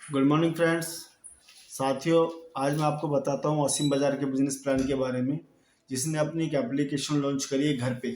Good morning friends. साथियों, आज मैं आपको बताता हूँ असीम बाज़ार के बिजनेस प्लान के बारे में, जिसने अपनी एक एप्लीकेशन लॉन्च करी है घर पे।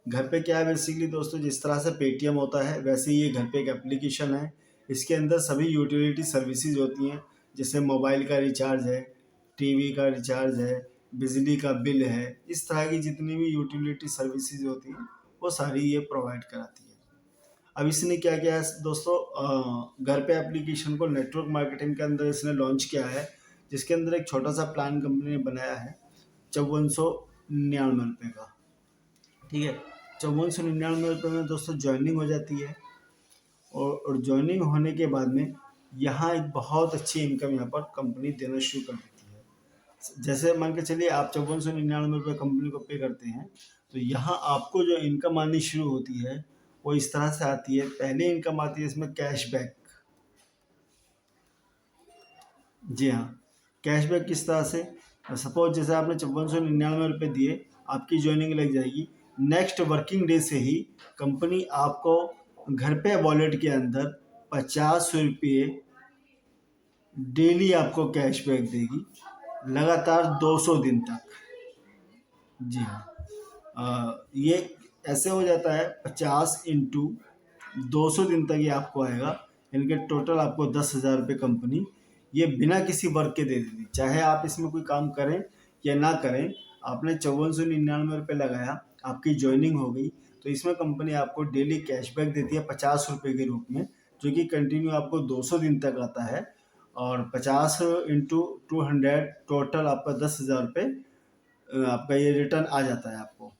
घर पे क्या है बेसिकली दोस्तों, जिस तरह से पेटीएम होता है वैसे ही ये घर पे एक एप्लीकेशन है। इसके अंदर सभी यूटिलिटी सर्विसेज होती हैं, जैसे मोबाइल का रिचार्ज है, टीवी का रिचार्ज है, बिजली का बिल है। इस तरह की जितनी भी यूटिलिटी सर्विसेज होती हैं वो सारी ये प्रोवाइड कराती है। अब इसने क्या किया है दोस्तों, घर पे एप्लीकेशन को नेटवर्क मार्केटिंग के अंदर इसने लॉन्च किया है, जिसके अंदर एक छोटा सा प्लान कंपनी ने बनाया है 5499 रुपये का। ठीक है, 5499 रुपये में दोस्तों ज्वाइनिंग हो जाती है और ज्वाइनिंग होने के बाद में यहाँ एक बहुत अच्छी इनकम यहाँ पर कंपनी देना शुरू कर देती है। जैसे मान के चलिए आप 5499 रुपये कंपनी को पे करते हैं, तो यहाँ आपको जो इनकम आनी शुरू होती है वो इस तरह से आती है। पहले इनकम आती है इसमें कैशबैक। जी हाँ, कैशबैक किस तरह से, सपोज जैसे आपने 5499 रुपये दिए, आपकी ज्वाइनिंग लग जाएगी। नेक्स्ट वर्किंग डे से ही कंपनी आपको घर पे वॉलेट के अंदर 50 रुपये डेली आपको कैशबैक देगी, लगातार 200 दिन तक। जी हाँ, ये ऐसे हो जाता है 50 × 200 दिन तक ये आपको आएगा, यानी कि टोटल आपको 10,000 रुपये कंपनी ये बिना किसी वर्क के दे देती। चाहे आप इसमें कोई काम करें या ना करें, आपने 5499 रुपये लगाया, आपकी ज्वाइनिंग हो गई, तो इसमें कंपनी आपको डेली कैशबैक देती है 50 रुपये के रूप में, जो कि कंटिन्यू आपको 200 दिन तक आता है। और 50 × 200 टोटल आपका 10,000 रुपये आपका ये रिटर्न आ जाता है आपको।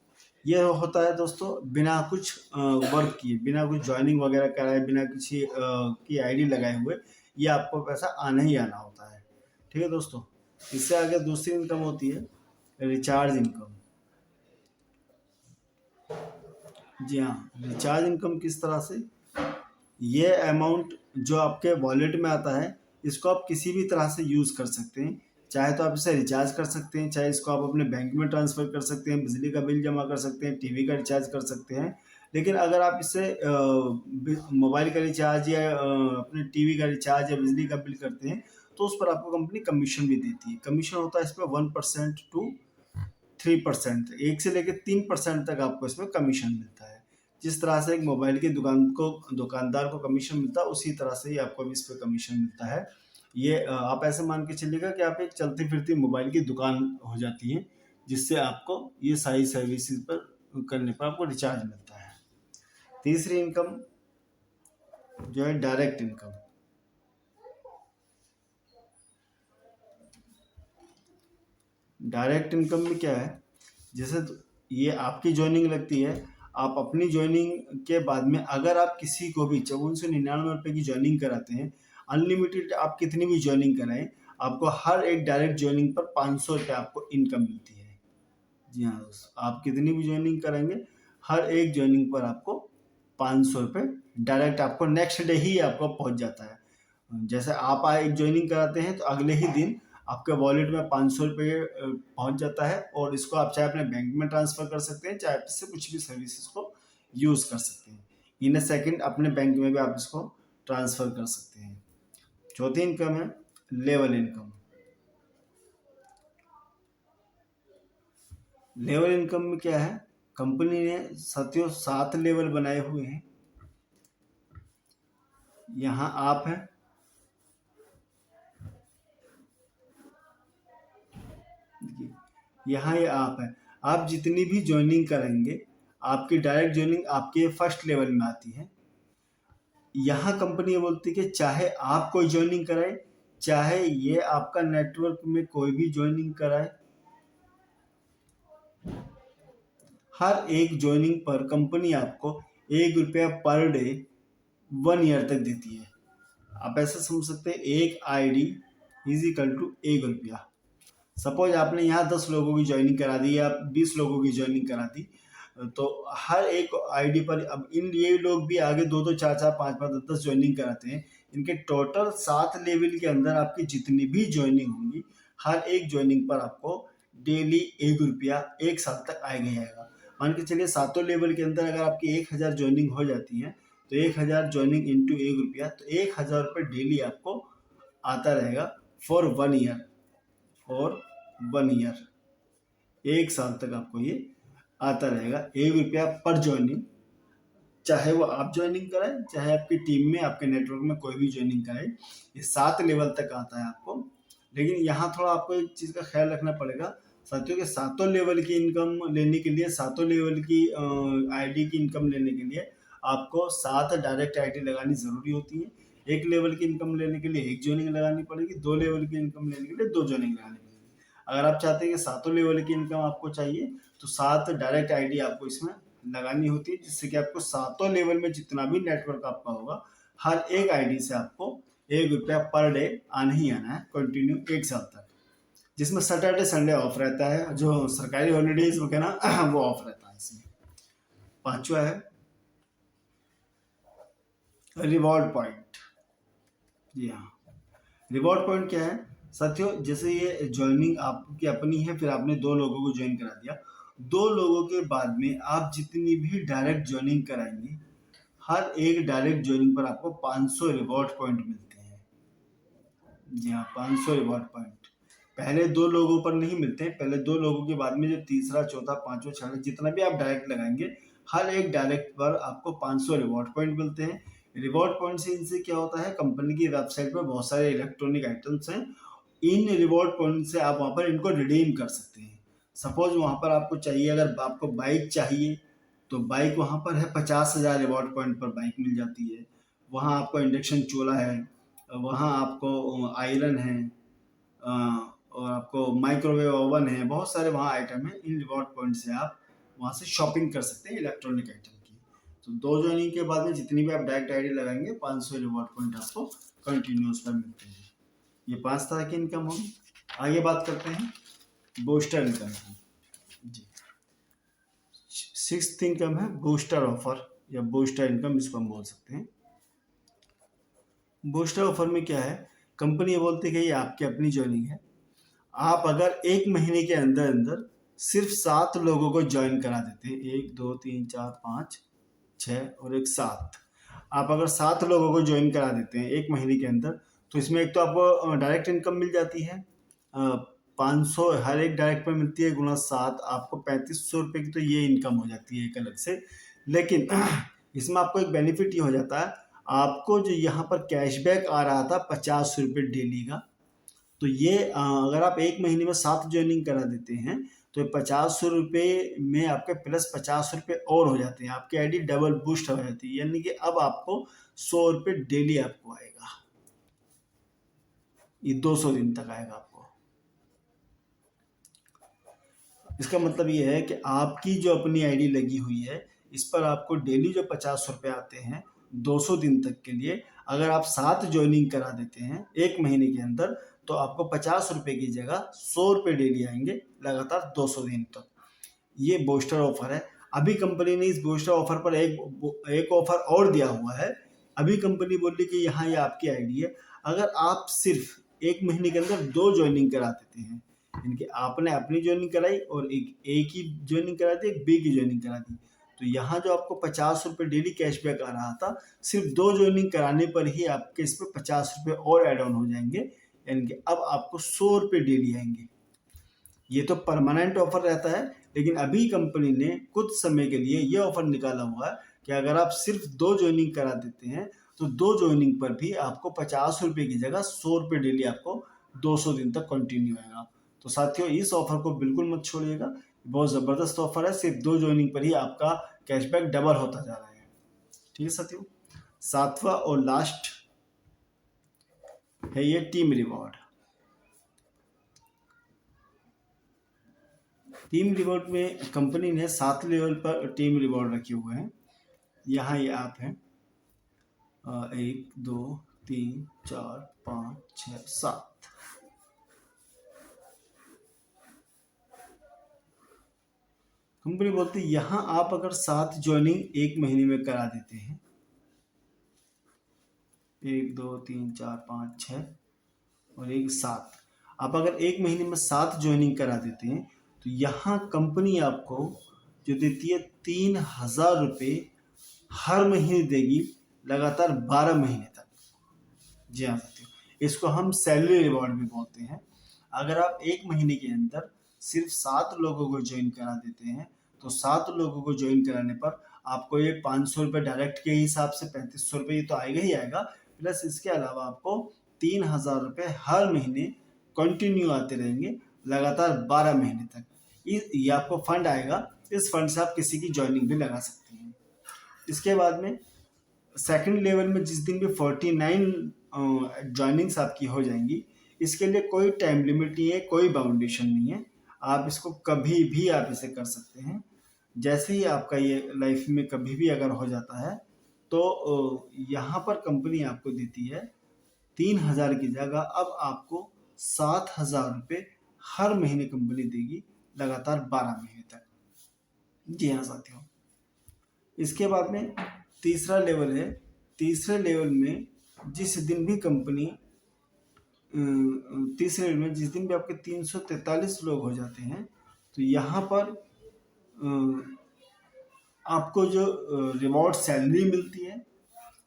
ये होता है दोस्तों बिना कुछ वर्क किए, बिना कुछ ज्वाइनिंग वगैरह कराए, बिना किसी की आईडी लगाए हुए ये आपको पैसा आना ही आना होता है। ठीक है दोस्तों, इससे आगे दूसरी इनकम होती है रिचार्ज इनकम। जी हाँ, रिचार्ज इनकम किस तरह से, ये अमाउंट जो आपके वॉलेट में आता है इसको आप किसी भी तरह से यूज़ कर सकते हैं। चाहे तो आप इसे रिचार्ज कर सकते हैं, चाहे इसको आप अपने बैंक में ट्रांसफ़र कर सकते हैं, बिजली का बिल जमा कर सकते हैं, टीवी का रिचार्ज कर सकते हैं। लेकिन अगर आप इससे मोबाइल का रिचार्ज या अपने टीवी का रिचार्ज या बिजली का बिल करते हैं, तो उस पर आपको कंपनी कमीशन भी देती है। कमीशन होता है इस पर 1% to 3%, 1 से लेकर 3% तक आपको इसमें कमीशन मिलता है। जिस तरह से एक मोबाइल की दुकानदार को कमीशन मिलता है, उसी तरह से ही आपको भी इस पर कमीशन मिलता है। ये आप ऐसे मान के चलिएगा कि आप एक चलती फिरती मोबाइल की दुकान हो जाती है, जिससे आपको ये सारी सर्विसेज पर करने पर आपको रिचार्ज मिलता है। तीसरी इनकम जो है डायरेक्ट इनकम। डायरेक्ट इनकम में क्या है, जैसे ये आपकी ज्वाइनिंग लगती है, आप अपनी ज्वाइनिंग के बाद में अगर आप किसी को भी 5499 रुपये की ज्वाइनिंग कराते हैं, अनलिमिटेड आप कितनी भी ज्वाइनिंग कराएं, आपको हर एक डायरेक्ट ज्वाइनिंग पर 500 रुपये आपको इनकम मिलती है। जी हाँ दोस्तों, आप कितनी भी ज्वाइनिंग कराएंगे, हर एक ज्वाइनिंग पर आपको 500 रुपये डायरेक्ट आपको नेक्स्ट डे ही आपको पहुंच जाता है। जैसे आप एक ज्वाइनिंग कराते हैं तो अगले ही दिन आपके वॉलेट में 500 रुपये पहुंच जाता है, और इसको आप चाहे अपने बैंक में ट्रांसफ़र कर सकते हैं, चाहे इससे कुछ भी सर्विसेज को यूज़ कर सकते हैं। इन अ सेकेंड अपने बैंक में भी आप इसको ट्रांसफ़र कर सकते हैं। चौथी इनकम है लेवल इनकम। लेवल इनकम में क्या है, कंपनी ने साथियों 7 लेवल बनाए हुए हैं। यहाँ आप हैं, देखिए यहाँ ये आप है। आप जितनी भी ज्वाइनिंग करेंगे, आपकी डायरेक्ट ज्वाइनिंग आपके फर्स्ट लेवल में आती है। यहाँ कंपनी ये बोलती है कि चाहे आप कोई ज्वाइनिंग कराए, चाहे ये आपका नेटवर्क में कोई भी ज्वाइनिंग कराए, हर एक ज्वाइनिंग पर कंपनी आपको 1 रुपया पर डे 1 ईयर तक देती है। आप ऐसा समझ सकते हैं, एक आईडी इज इक्वल टू 1 रुपया। सपोज आपने यहाँ 10 लोगों की ज्वाइनिंग करा दी या 20 लोगों की ज्वाइनिंग करा दी, तो हर एक आईडी पर अब ये लोग भी आगे 2-2, 4-4, 5-5, 10-10 ज्वाइनिंग कराते हैं। इनके टोटल 7 लेवल के अंदर आपकी जितनी भी ज्वाइनिंग होंगी, हर एक ज्वाइनिंग पर आपको डेली 1 रुपया 1 साल तक आएगा ही आएगा। मान के चलिए 7 लेवल के अंदर अगर आपकी 1000 ज्वाइनिंग हो जाती है, तो 1000 ज्वाइनिंग इंटू 1 रुपया, तो 1000 रुपये डेली आपको आता रहेगा फॉर 1 ईयर, फॉर 1 ईयर, 1 साल तक आपको ये आता रहेगा। ₹1 पर ज्वाइनिंग, चाहे वो आप ज्वाइनिंग कराएं, चाहे आपकी टीम में, आपके नेटवर्क में कोई भी ज्वाइनिंग कराए, ये 7 लेवल तक आता है आपको। लेकिन यहाँ थोड़ा आपको एक चीज़ का ख्याल रखना पड़ेगा साथियों के, 7 लेवल की इनकम लेने के लिए, 7 लेवल की आईडी की इनकम लेने के लिए आपको 7 डायरेक्ट आईडी लगानी ज़रूरी होती है। 1 लेवल की इनकम लेने के लिए 1 ज्वाइनिंग लगानी पड़ेगी, 2 लेवल की इनकम लेने के लिए 2 ज्वाइनिंग लगानी पड़ेगी। अगर आप चाहते हैं कि 7 लेवल की इनकम आपको चाहिए तो 7 डायरेक्ट आईडी आपको इसमें लगानी होती है, जिससे कि आपको 7 लेवल में जितना भी नेटवर्क आपका होगा, हर एक आईडी से आपको ₹1 पर डे आना ही आना है कंटिन्यू 1 साल तक, जिसमें सैटरडे संडे ऑफ रहता है, जो सरकारी हॉलीडेज वगैरह वो ऑफ रहता है इसमें। 5वां है रिवॉर्ड पॉइंट। जी हाँ, रिवॉर्ड पॉइंट क्या है साथियों, जैसे ये ज्वाइनिंग आपकी अपनी है, फिर आपने 2 लोगों को ज्वाइन करा दिया, 2 लोगों के बाद में आप जितनी भी डायरेक्ट ज्वाइनिंग कराएंगे, हर एक डायरेक्ट ज्वाइनिंग पर आपको 500 रिवॉर्ड पॉइंट मिलते हैं। जी हाँ, 500 रिवॉर्ड पॉइंट पहले 2 लोगों पर नहीं मिलते हैं, पहले 2 लोगों के बाद में जो तीसरा, चौथा, पांचवा, छठा, जितना भी आप डायरेक्ट लगाएंगे, हर एक डायरेक्ट पर आपको 500 रिवॉर्ड पॉइंट मिलते हैं। रिवॉर्ड पॉइंट से इनसे क्या होता है, कंपनी की वेबसाइट पर बहुत सारे इलेक्ट्रॉनिक आइटम्स हैं, इन रिवॉर्ड पॉइंट से आप वहाँ पर इनको रिडीम कर सकते हैं। सपोज वहाँ पर आपको चाहिए, अगर आपको बाइक चाहिए तो बाइक वहाँ पर है, 50,000 रिवॉर्ड पॉइंट पर बाइक मिल जाती है। वहाँ आपको इंडक्शन चूल्हा है, वहाँ आपको आयरन है, और आपको माइक्रोवेव ओवन है, बहुत सारे वहाँ आइटम हैं। इन रिवॉर्ड पॉइंट से आप वहाँ से शॉपिंग कर सकते हैं इलेक्ट्रॉनिक आइटम की। तो 2 ज्वाइनिंग के बाद में जितनी भी आप डायरेक्ट आईडी लगाएंगे, 500 रिवॉर्ड पॉइंट आपको कंटिन्यूस पर मिलते हैं। ये 5 तरह की इनकम होगी। आगे बात करते हैं बूस्टर इनकम की। जी, 6th इनकम है बूस्टर ऑफर या बूस्टर इनकम, इसको हम बोल सकते हैं। बूस्टर ऑफर में क्या है, कंपनी ये बोलती है कि ये आपकी अपनी ज्वाइनिंग है, आप अगर 1 महीने के अंदर अंदर सिर्फ 7 लोगों को ज्वाइन करा देते हैं, 1 2 3 4 5 6 और 1 7, आप अगर 7 लोगों को ज्वाइन करा देते हैं 1 महीने के अंदर, तो इसमें एक तो आपको डायरेक्ट इनकम मिल जाती है, 500 हर एक डायरेक्ट पर मिलती है, गुना 7 आपको 3500 की तो ये इनकम हो जाती है एक अलग से। लेकिन इसमें आपको एक बेनिफिट ये हो जाता है, आपको जो यहाँ पर कैशबैक आ रहा था ₹50 डेली का, तो ये अगर आप 1 महीने में 7 ज्वाइनिंग करा देते हैं तो ₹50 में आपके प्लस ₹50 और हो जाते हैं, आपकी आईडी डबल बूस्ट हो जाती है, यानी कि अब आपको ₹100 डेली आपको आएगा, ये 200 दिन तक आएगा आपको। इसका मतलब ये है कि आपकी जो अपनी आईडी लगी हुई है, इस पर आपको डेली जो ₹50 आते हैं 200 दिन तक के लिए, अगर आप 7 ज्वाइनिंग करा देते हैं 1 महीने के अंदर, तो आपको ₹50 की जगह ₹100 डेली आएंगे लगातार 200 दिन तक। ये बूस्टर ऑफर है। अभी कंपनी ने इस बूस्टर ऑफर पर एक ऑफर और दिया हुआ है। अभी कंपनी बोल रही कि यहाँ ये आपकी आईडी है, अगर आप सिर्फ 1 महीने के अंदर 2 ज्वाइनिंग करा देते हैं, यानी कि आपने अपनी ज्वाइनिंग कराई और एक ही ज्वाइनिंग करा दी, एक बी की ज्वाइनिंग करा दी, तो यहाँ जो आपको ₹50 डेली कैशबैक आ रहा था, सिर्फ 2 ज्वाइनिंग कराने पर ही आपके इस पर ₹50 और एड ऑन हो जाएंगे, यानी कि अब आपको ₹100 डेली आएंगे। ये तो परमानेंट ऑफर रहता है, लेकिन अभी कंपनी ने कुछ समय के लिए ये ऑफर निकाला हुआ है कि अगर आप सिर्फ 2 ज्वाइनिंग करा देते हैं, तो 2 ज्वाइनिंग पर भी आपको ₹50 की जगह ₹100 डेली आपको 200 दिन तक कंटिन्यू आएगा। तो साथियों, इस ऑफर को बिल्कुल मत छोड़िएगा, बहुत ज़बरदस्त ऑफर है, सिर्फ 2 ज्वाइनिंग पर ही आपका कैशबैक डबल होता जा रहा है। ठीक है साथियों, 7वां और लास्ट है ये टीम रिवॉर्ड। टीम रिवॉर्ड में कंपनी ने 7 लेवल पर टीम रिवॉर्ड रखे हुए हैं। यहाँ ये आप हैं 1 2 3 4 5 6 7। कंपनी बोलती है यहाँ आप अगर 7 ज्वाइनिंग 1 महीने में करा देते हैं, 1 2 3 4 5 6 और 1 7, आप अगर 1 महीने में 7 ज्वाइनिंग करा देते हैं, तो यहाँ कंपनी आपको जो देती है ₹3000 हर महीने देगी, लगातार 12 महीने तक। जी हाँ साथियों, इसको हम सैलरी रिवॉर्ड भी बोलते हैं। अगर आप 1 महीने के अंदर सिर्फ 7 लोगों को ज्वाइन करा देते हैं, तो 7 लोगों को ज्वाइन कराने पर आपको ये 500 रुपये डायरेक्ट के हिसाब से 3500 रुपये तो आएगा ही आएगा, प्लस इसके अलावा आपको 3000 रुपये हर महीने कंटिन्यू आते रहेंगे लगातार 12 महीने तक। ये आपको फंड आएगा, इस फंड से आप किसी की ज्वाइनिंग भी लगा सकते हैं। इसके बाद में सेकंड लेवल में जिस दिन भी 49 ज्वाइनिंग्स आपकी हो जाएंगी, इसके लिए कोई टाइम लिमिट नहीं है, कोई बाउंडेशन नहीं है, आप इसको कभी भी आप इसे कर सकते हैं। जैसे ही आपका ये लाइफ में कभी भी अगर हो जाता है, तो यहाँ पर कंपनी आपको देती है 3000 की जगह अब आपको 7000 रुपये हर महीने कंपनी देगी लगातार 12 महीने तक। जी हाँ साथियों। इसके बाद में तीसरा लेवल है। तीसरे लेवल में जिस दिन भी कंपनी तीसरे लेवल में जिस दिन भी आपके 343 लोग हो जाते हैं, तो यहाँ पर आपको जो रिवॉर्ड सैलरी मिलती है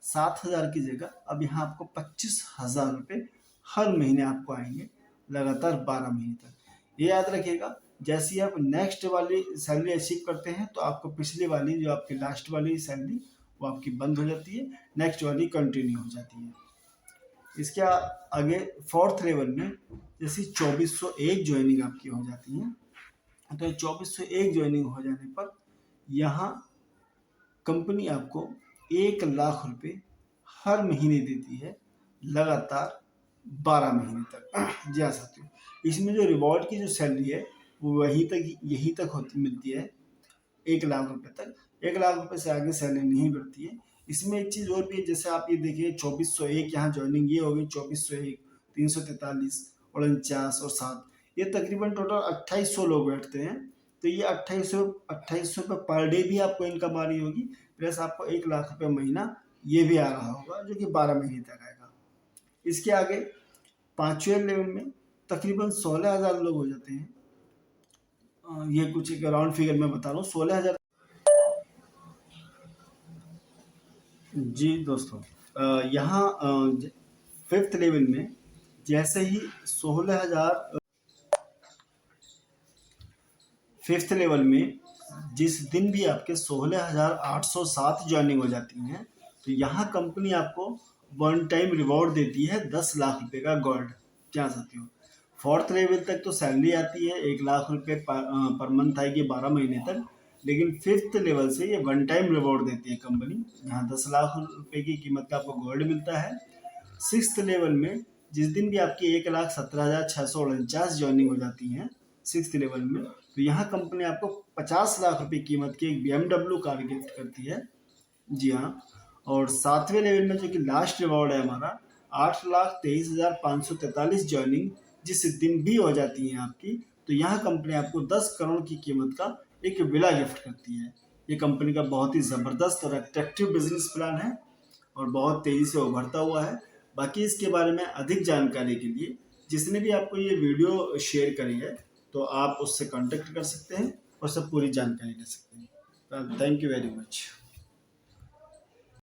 7000 की जगह अब यहाँ आपको 25,000 रुपये हर महीने आपको आएंगे लगातार 12 महीने तक। ये याद रखिएगा, जैसे ही आप नेक्स्ट वाली सैलरी अचीव करते हैं तो आपको पिछली वाली जो आपकी लास्ट वाली सैलरी वो आपकी बंद हो जाती है, नेक्स्ट वाली कंटिन्यू हो जाती है। इसके आगे फोर्थ लेवल में जैसे 2401 ज्वाइनिंग आपकी हो जाती है, तो 2401 ज्वाइनिंग हो जाने पर यहाँ कंपनी आपको 1 लाख रुपये हर महीने देती है लगातार 12 महीने तक। जी हाँ साथियों, इसमें जो रिवॉर्ड की जो सैलरी है वो यहीं तक होती मिलती है 1 लाख रुपये तक। 1 लाख रुपये से आगे सैलरी नहीं बढ़ती है। इसमें एक चीज़ और भी है, जैसे आप ये देखिए 2401 यहाँ ज्वाइनिंग ये हो गई, 2401, 343, 49 और 7, ये तकरीबन टोटल 2800 लोग बैठते हैं। तो ये 2800 रुपये पर डे भी आपको इनकम आ रही होगी, प्लस आपको 1 लाख रुपये महीना ये भी आ रहा होगा जो कि 12 महीने तक आएगा। इसके आगे 5वें लेवल में तकरीबन 16,000 लोग हो जाते हैं। ये कुछ एक राउंड फिगर में बता रहा हूँ, 16,000। जी दोस्तों, यहाँ 5th लेवल में जैसे ही 16,000 5th लेवल में जिस दिन भी आपके 16,807 ज्वाइनिंग हो जाती हैं, तो यहाँ कंपनी आपको वन टाइम रिवॉर्ड देती है 10 लाख रुपए का गोल्ड। क्या सकते हो, 4th लेवल तक तो सैलरी आती है 1 लाख रुपए पर मंथ आएगी 12 महीने तक, लेकिन 5th लेवल से ये वन टाइम रिवॉर्ड देती है कंपनी, यहाँ 10 लाख रुपए की कीमत का आपको गोल्ड मिलता है। 6th लेवल में जिस दिन भी आपकी 1,17,649 ज्वाइनिंग हो जाती हैं 6th लेवल में, तो यहाँ कंपनी आपको 50 लाख रुपए कीमत की एक BMW कार गिफ्ट करती है। जी हाँ। और 7वें लेवल में जो कि लास्ट रिवॉर्ड है हमारा 8,23,543 ज्वाइनिंग जिस दिन भी हो जाती है आपकी, तो यहाँ कंपनी आपको 10 करोड़ की कीमत का एक विला गिफ्ट करती है। ये कंपनी का बहुत ही ज़बरदस्त और अट्रैक्टिव बिजनेस प्लान है और बहुत तेज़ी से उभरता हुआ है। बाकी इसके बारे में अधिक जानकारी के लिए जिसने भी आपको ये वीडियो शेयर करी है, तो आप उससे कांटेक्ट कर सकते हैं और सब पूरी जानकारी ले सकते हैं। Thank you very much.